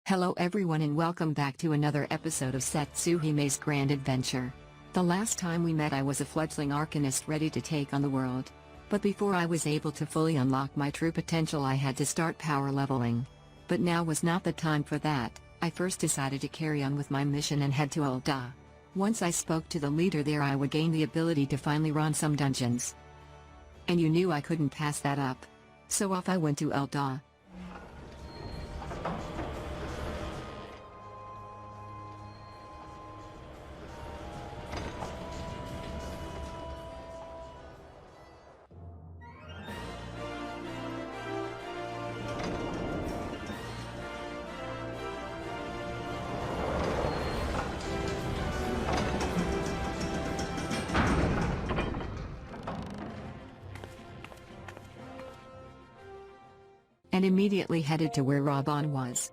Hello everyone and welcome back to another episode of Satsuhime's Grand Adventure. The last time we met I was a fledgling arcanist ready to take on the world. But before I was able to fully unlock my true potential I had to start power leveling. But now was not the time for that. I first decided to carry on with my mission and head to Ulda. Once I spoke to the leader there I would gain the ability to finally run some dungeons. And you knew I couldn't pass that up. So off I went to Ul'dah. And immediately headed to where Raban was.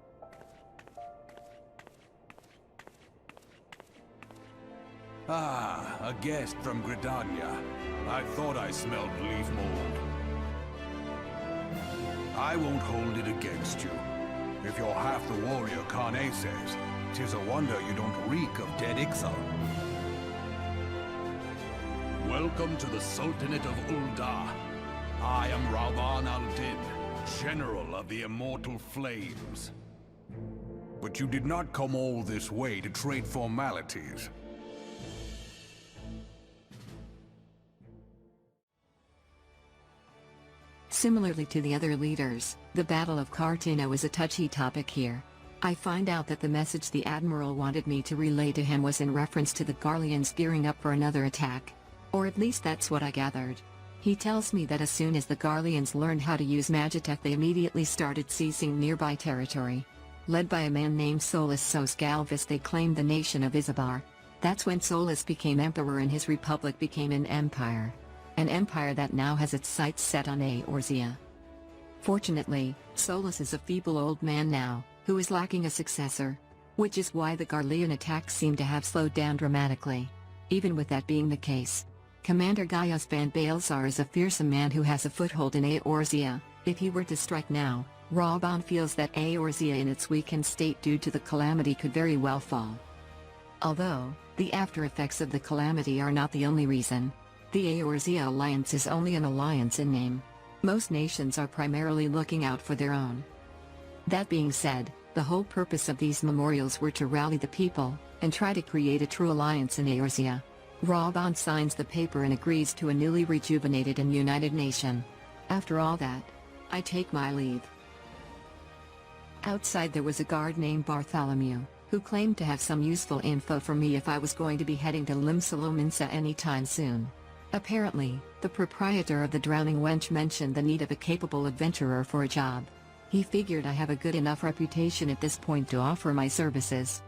Ah, a guest from Gridania. I thought I smelled leaf mold. I won't hold it against you. If you're half the warrior Kane says, 'tis a wonder you don't reek of dead Ixal. Welcome to the Sultanate of Ul'dah. I am Raban al-Din, General of the Immortal Flames. But you did not come all this way to trade formalities. Similarly to the other leaders, the Battle of Cartino is a touchy topic here. I find out that the message the Admiral wanted me to relay to him was in reference to the Garleans gearing up for another attack. Or at least that's what I gathered. He tells me that as soon as the Garleans learned how to use Magitech they immediately started seizing nearby territory. Led by a man named Solus Sos Galvis they claimed the nation of Izabar. That's when Solus became emperor and his republic became an empire. An empire that now has its sights set on Eorzea. Fortunately, Solus is a feeble old man now, who is lacking a successor. Which is why the Garlean attacks seem to have slowed down dramatically. Even with that being the case, Commander Gaius van Baelzar is a fearsome man who has a foothold in Eorzea. If he were to strike now, Raban feels that Eorzea in its weakened state due to the calamity could very well fall. Although, the after effects of the calamity are not the only reason. The Eorzea alliance is only an alliance in name. Most nations are primarily looking out for their own. That being said, the whole purpose of these memorials were to rally the people, and try to create a true alliance in Eorzea. Raban signs the paper and agrees to a newly rejuvenated and united nation. After all that, I take my leave. Outside there was a guard named Bartholomew, who claimed to have some useful info for me if I was going to be heading to Limsa Lominsa anytime soon. Apparently, the proprietor of the Drowning Wench mentioned the need of a capable adventurer for a job. He figured I have a good enough reputation at this point to offer my services.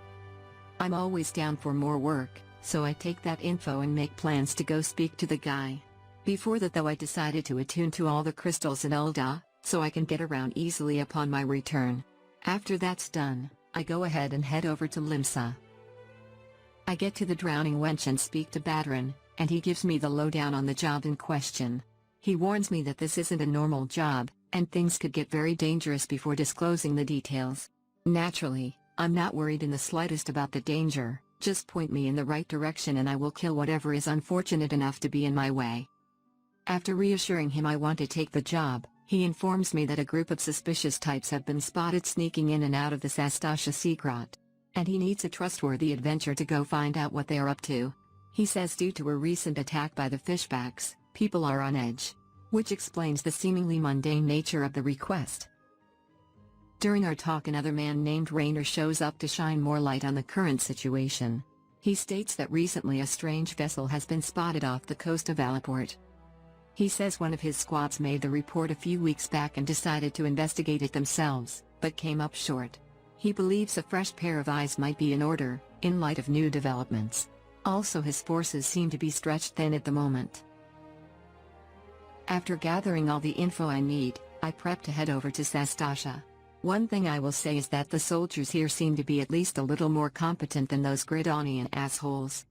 I'm always down for more work. So I take that info and make plans to go speak to the guy. Before that though I decided to attune to all the crystals in Ul'dah, so I can get around easily upon my return. After that's done, I go ahead and head over to Limsa. I get to the Drowning Wench and speak to Badrin, and he gives me the lowdown on the job in question. He warns me that this isn't a normal job, and things could get very dangerous before disclosing the details. Naturally, I'm not worried in the slightest about the danger. Just point me in the right direction and I will kill whatever is unfortunate enough to be in my way. After reassuring him I want to take the job, he informs me that a group of suspicious types have been spotted sneaking in and out of the Sastasha Sea Grot. And he needs a trustworthy adventurer to go find out what they are up to. He says due to a recent attack by the Fishbacks, people are on edge. Which explains the seemingly mundane nature of the request. During our talk another man named Rainer shows up to shine more light on the current situation. He states that recently a strange vessel has been spotted off the coast of Aliport. He says one of his squads made the report a few weeks back and decided to investigate it themselves, but came up short. He believes a fresh pair of eyes might be in order, in light of new developments. Also his forces seem to be stretched thin at the moment. After gathering all the info I need, I prep to head over to Sastasha. One thing I will say is that the soldiers here seem to be at least a little more competent than those Gridanian assholes.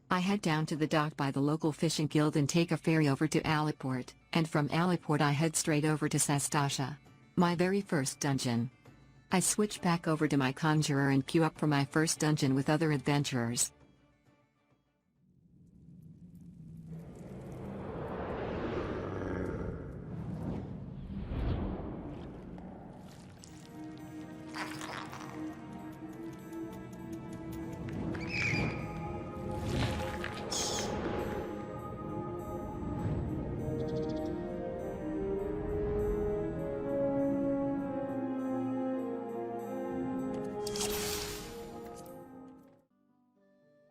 I head down to the dock by the local fishing guild and take a ferry over to Aliport, and from Aliport I head straight over to Sastasha. My very first dungeon. I switch back over to my conjurer and queue up for my first dungeon with other adventurers.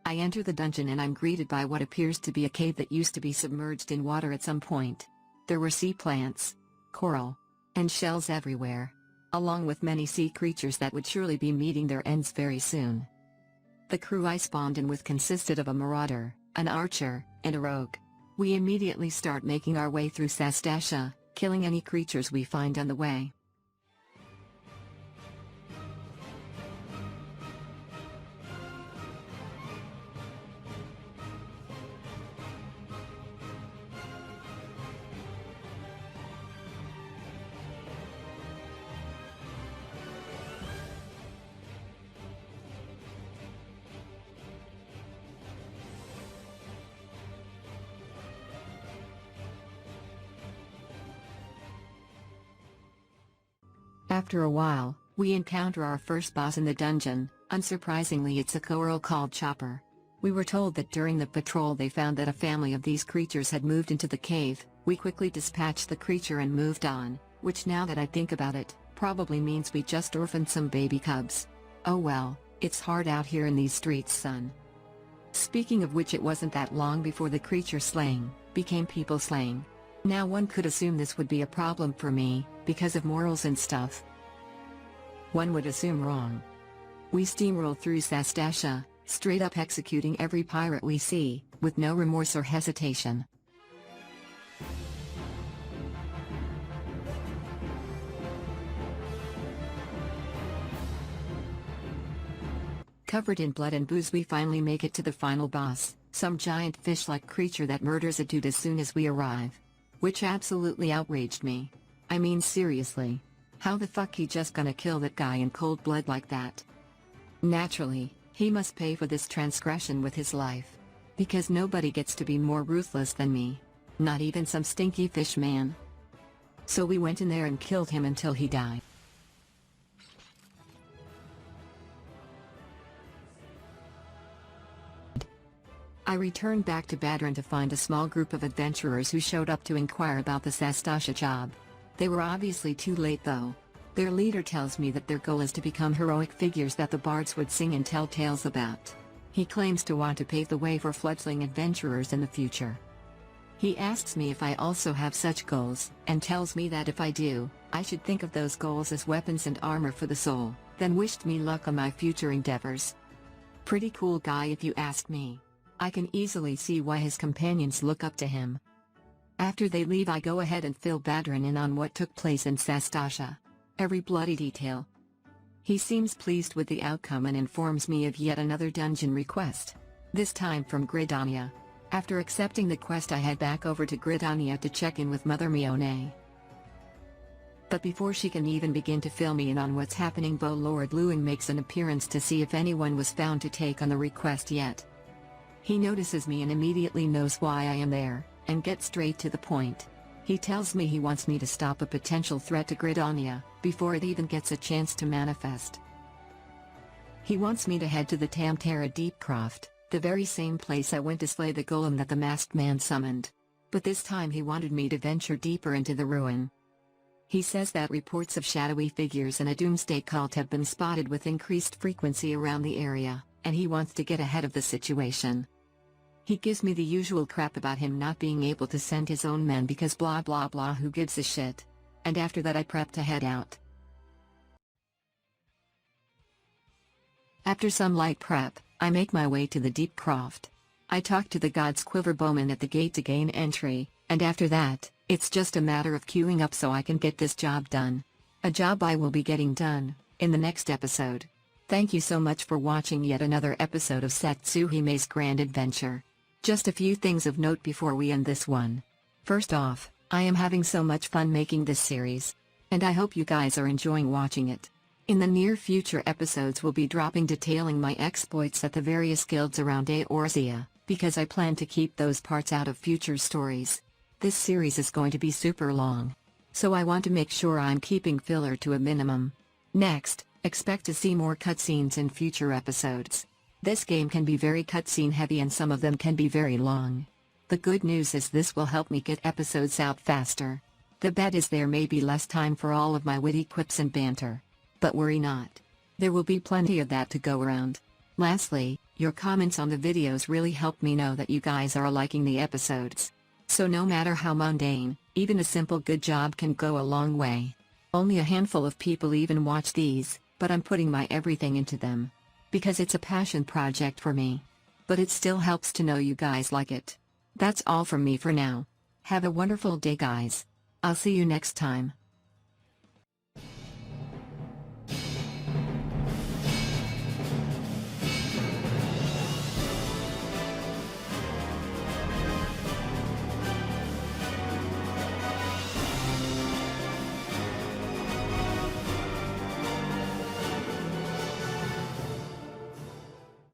I enter the dungeon and I'm greeted by what appears to be a cave that used to be submerged in water at some point. There were sea plants, coral, and shells everywhere, along with many sea creatures that would surely be meeting their ends very soon. The crew I spawned in with consisted of a marauder, an archer, and a rogue. We immediately start making our way through Satsuhime, killing any creatures we find on the way. After a while, we encounter our first boss in the dungeon. Unsurprisingly, it's a coral called Chopper. We were told that during the patrol they found that a family of these creatures had moved into the cave. We quickly dispatched the creature and moved on, which now that I think about it, probably means we just orphaned some baby cubs. Oh well, it's hard out here in these streets, son. Speaking of which, it wasn't that long before the creature slaying became people slaying. Now one could assume this would be a problem for me, because of morals and stuff. One would assume wrong. We steamroll through Satsuhime, straight up executing every pirate we see, with no remorse or hesitation. Covered in blood and booze, we finally make it to the final boss, some giant fish-like creature that murders a dude as soon as we arrive. Which absolutely outraged me. I mean, seriously. How the fuck he just gonna kill that guy in cold blood like that? Naturally, he must pay for this transgression with his life. Because nobody gets to be more ruthless than me. Not even some stinky fish man. So we went in there and killed him until he died. I returned back to Badran to find a small group of adventurers who showed up to inquire about the Satsuhime job. They were obviously too late though. Their leader tells me that their goal is to become heroic figures that the bards would sing and tell tales about. He claims to want to pave the way for fledgling adventurers in the future. He asks me if I also have such goals, and tells me that if I do, I should think of those goals as weapons and armor for the soul, then wished me luck on my future endeavors. Pretty cool guy if you ask me. I can easily see why his companions look up to him. After they leave, I go ahead and fill Badran in on what took place in Satsuhime. Every bloody detail. He seems pleased with the outcome and informs me of yet another dungeon request. This time from Gridania. After accepting the quest, I head back over to Gridania to check in with Mother Mione. But before she can even begin to fill me in on what's happening, Bo Lord Luing makes an appearance to see if anyone was found to take on the request yet. He notices me and immediately knows why I am there, and gets straight to the point. He tells me he wants me to stop a potential threat to Gridania, before it even gets a chance to manifest. He wants me to head to the Tamtara Deep Croft, the very same place I went to slay the golem that the masked man summoned. But this time he wanted me to venture deeper into the ruin. He says that reports of shadowy figures and a doomsday cult have been spotted with increased frequency around the area, and he wants to get ahead of the situation. He gives me the usual crap about him not being able to send his own men because blah blah blah, who gives a shit. And after that I prep to head out. After some light prep, I make my way to the Deep Croft. I talk to the God's Quiver Bowman at the gate to gain entry, and after that, it's just a matter of queuing up so I can get this job done. A job I will be getting done in the next episode. Thank you so much for watching yet another episode of Satsuhime's Grand Adventure. Just a few things of note before we end this one. First off, I am having so much fun making this series. And I hope you guys are enjoying watching it. In the near future, episodes will be dropping detailing my exploits at the various guilds around Eorzea, because I plan to keep those parts out of future stories. This series is going to be super long, so I want to make sure I'm keeping filler to a minimum. Next, expect to see more cutscenes in future episodes. This game can be very cutscene heavy and some of them can be very long. The good news is this will help me get episodes out faster. The bad is there may be less time for all of my witty quips and banter. But worry not. There will be plenty of that to go around. Lastly, your comments on the videos really help me know that you guys are liking the episodes. So no matter how mundane, even a simple good job can go a long way. Only a handful of people even watch these, but I'm putting my everything into them. Because it's a passion project for me. But it still helps to know you guys like it. That's all from me for now. Have a wonderful day, guys. I'll see you next time.